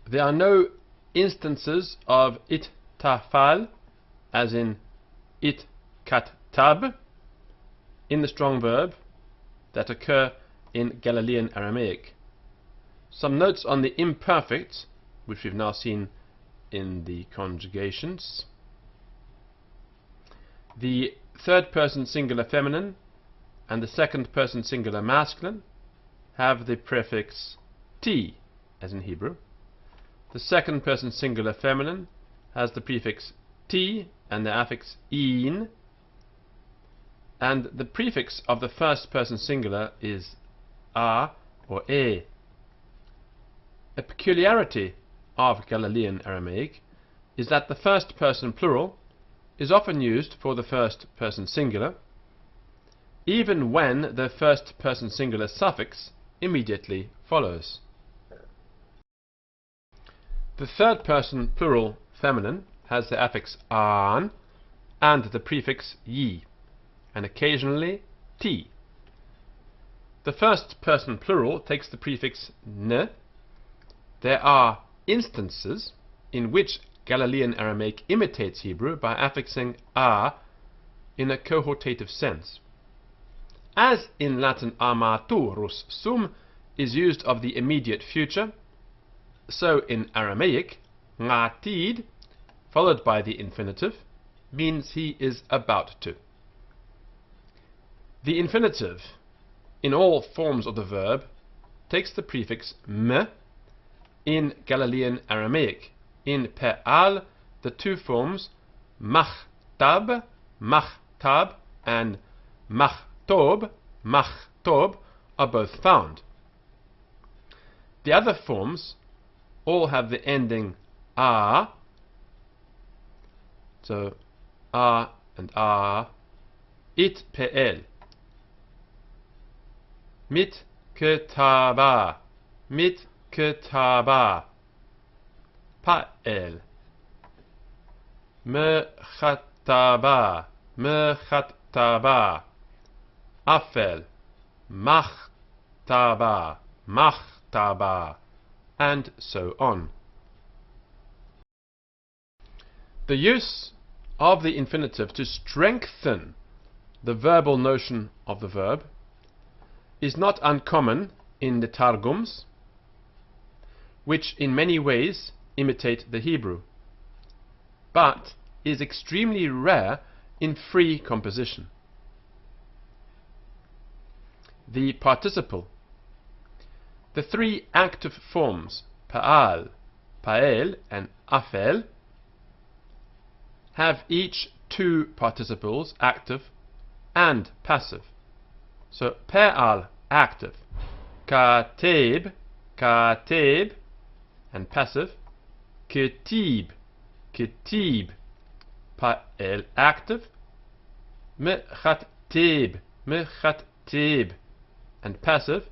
There are no instances of it tafal, as in it katab, in the strong verb that occur in Galilean Aramaic. Some notes on the imperfect, which we've now seen in the conjugations. The third person singular feminine and the second person singular masculine have the prefix t, as in Hebrew. The second person singular feminine has the prefix t and the affix in, and the prefix of the first person singular is a or e. A peculiarity of Galilean Aramaic is that the first person plural is often used for the first person singular, even when the first person singular suffix immediately follows. The third person plural feminine has the affix an and the prefix ye, and occasionally t. The first person plural takes the prefix n. There are instances in which Galilean Aramaic imitates Hebrew by affixing a in a cohortative sense. As in Latin amaturus sum is used of the immediate future, so in Aramaic ngatid, followed by the infinitive, means he is about to. The infinitive, in all forms of the verb, takes the prefix m in Galilean Aramaic. In pe'al, the two forms machtab, machtab, and machtob, machtob are both found. The other forms all have the ending a, so a and a, it pe'el, mit ketaba, mit ketaba, pa'el, mechataba, mechataba, afel, machtaba, machtaba, and so on. The use of the infinitive to strengthen the verbal notion of the verb is not uncommon in the Targums, which in many ways imitate the Hebrew, but is extremely rare in free composition. The participle. The three active forms, pa'al, pa'el, and afel, have each two participles, active and passive. So pa'al, active, kateb, kateb, and passive, ketib, ketib, pa'el, active, mechateb, mechateb, and passive,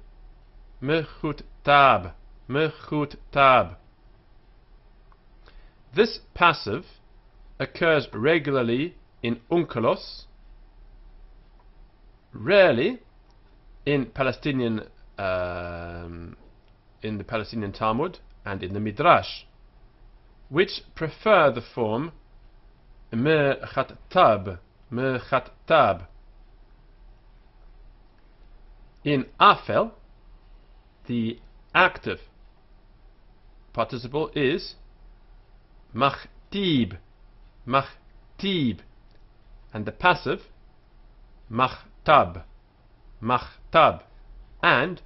mechuttab, mechuttab. This passive occurs regularly in unkelos, rarely in Palestinian, in the Palestinian Talmud and in the Midrash, which prefer the form mechattab, mechattab. In afel, the active participle is machtib, machtib, and the passive machtab, machtab, and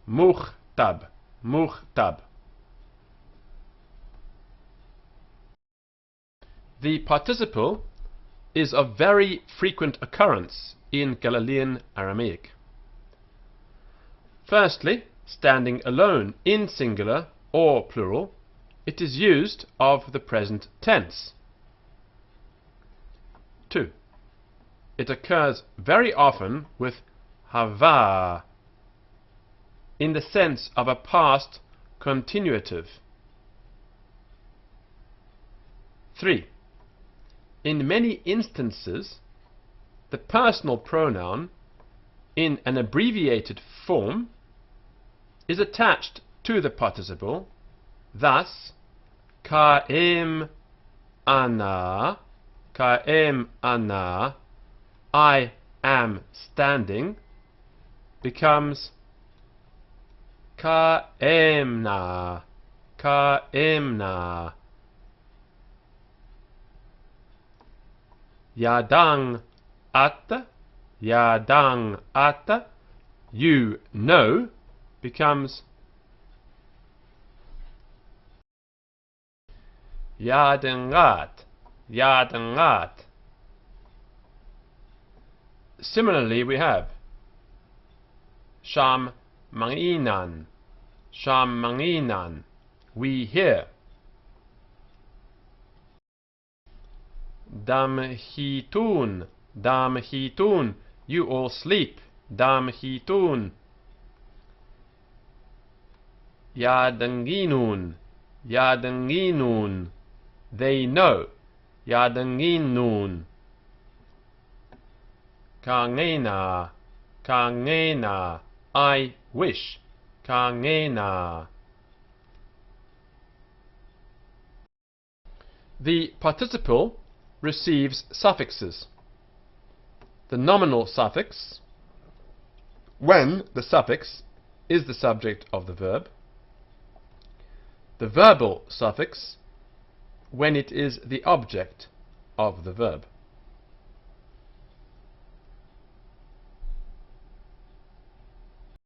muchtab, muchtab. The participle is of very frequent occurrence in Galilean Aramaic. Firstly, standing alone in singular or plural, it is used of the present tense. 2. It occurs very often with hava, in the sense of a past continuative. 3. In many instances, the personal pronoun in an abbreviated form is attached to the participle Thus, Ka'im ana, Ka'im ana, I am standing, becomes Ka'imna, Ka'imna. Yadang at, Yadang at, you know, becomes Yadangat, Yadangat. Similarly, we have Sham manginan, Sham manginan, we hear. Dam hitun, Dam hitun, you all sleep. Dam hitun. Yadanginun, Yadanginun, they know. Yadanginun. Kangena, Kangena, I wish. Kangena. The participle receives suffixes. The nominal suffix, when the suffix is the subject of the verb. The verbal suffix, when it is the object of the verb.